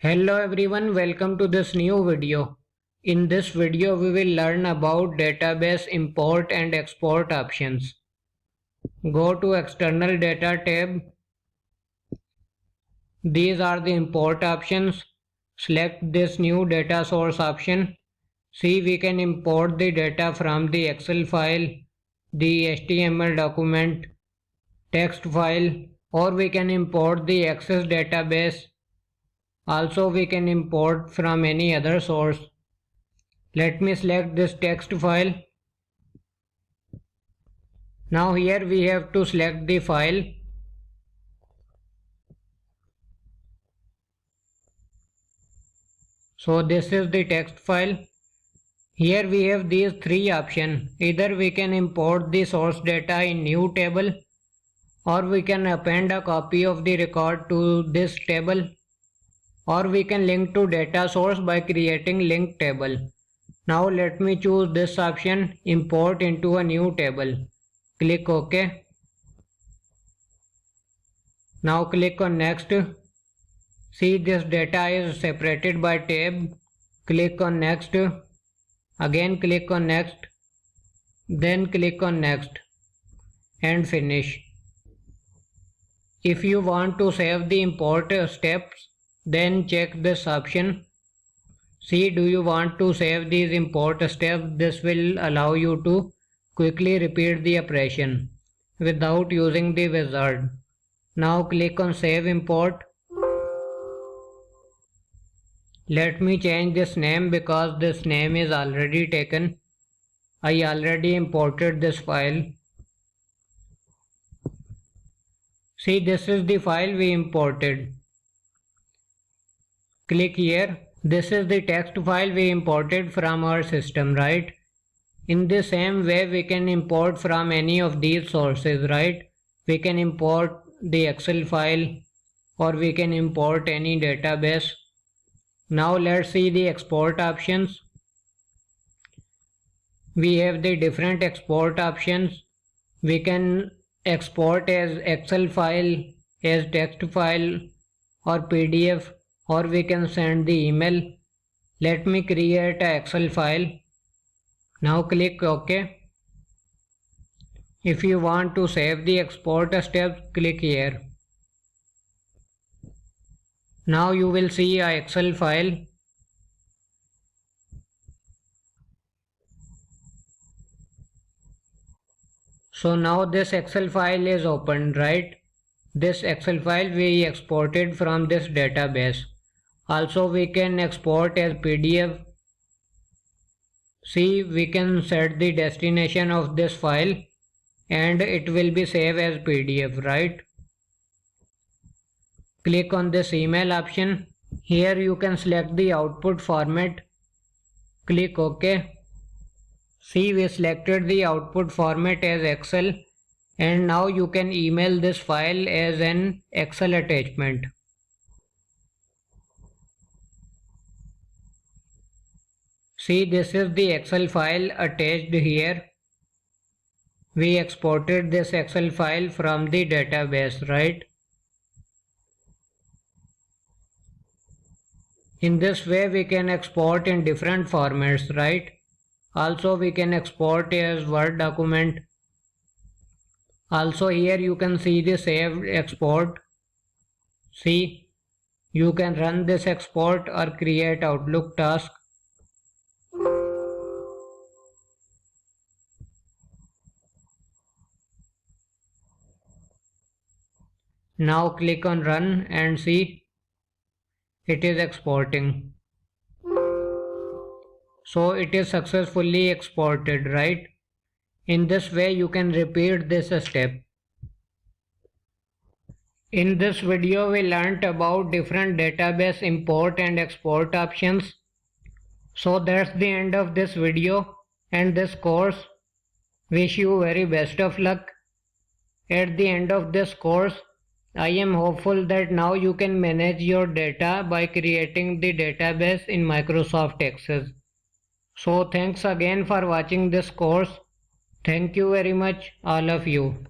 Hello everyone, welcome to this new video. In this video we will learn about database import and export options. Go to external data tab. These are the import options. Select this new data source option. See, we can import the data from the Excel file, the HTML document, text file, or we can import the Access database. Also, we can import from any other source. Let me select this text file. Now here we have to select the file. So this is the text file. Here we have these three options. Either we can import the source data in new table, or we can append a copy of the record to this table, or we can link to data source by creating link table. Now let me choose this option, import into a new table. Click OK. Now click on next. See, this data is separated by tab. Click on next. Again click on next. Then click on next and finish. If you want to save the import steps, then check this option. See, do you want to save these import steps? This will allow you to quickly repeat the operation without using the wizard. Now click on save import. Let me change this name because this name is already taken. I already imported this file. See, this is the file we imported. Click here. This is the text file we imported from our system, right? In the same way we can import from any of these sources, right? We can import the Excel file, or we can import any database. Now let's see the export options. We have the different export options. We can export as Excel file, as text file, or PDF, or we can send the email. Let me create an Excel file. Now click OK. If you want to save the export steps, click here. Now you will see an Excel file. So now this Excel file is opened, right? This Excel file we exported from this database. Also we can export as PDF. See, we can set the destination of this file and it will be saved as PDF, right? Click on this email option. Here you can select the output format. Click OK. See, we selected the output format as Excel, and now you can email this file as an Excel attachment. See, this is the Excel file attached here. We exported this Excel file from the database, right? In this way we can export in different formats, right? Also we can export as Word document. Also here you can see the saved export. See, you can run this export or create Outlook task. Now click on run and see, it is exporting. So it is successfully exported, right? In this way you can repeat this step. In this video we learnt about different database import and export options. So that's the end of this video and this course. Wish you very best of luck. At the end of this course, I am hopeful that now you can manage your data by creating the database in Microsoft Access. So thanks again for watching this course. Thank you very much, all of you.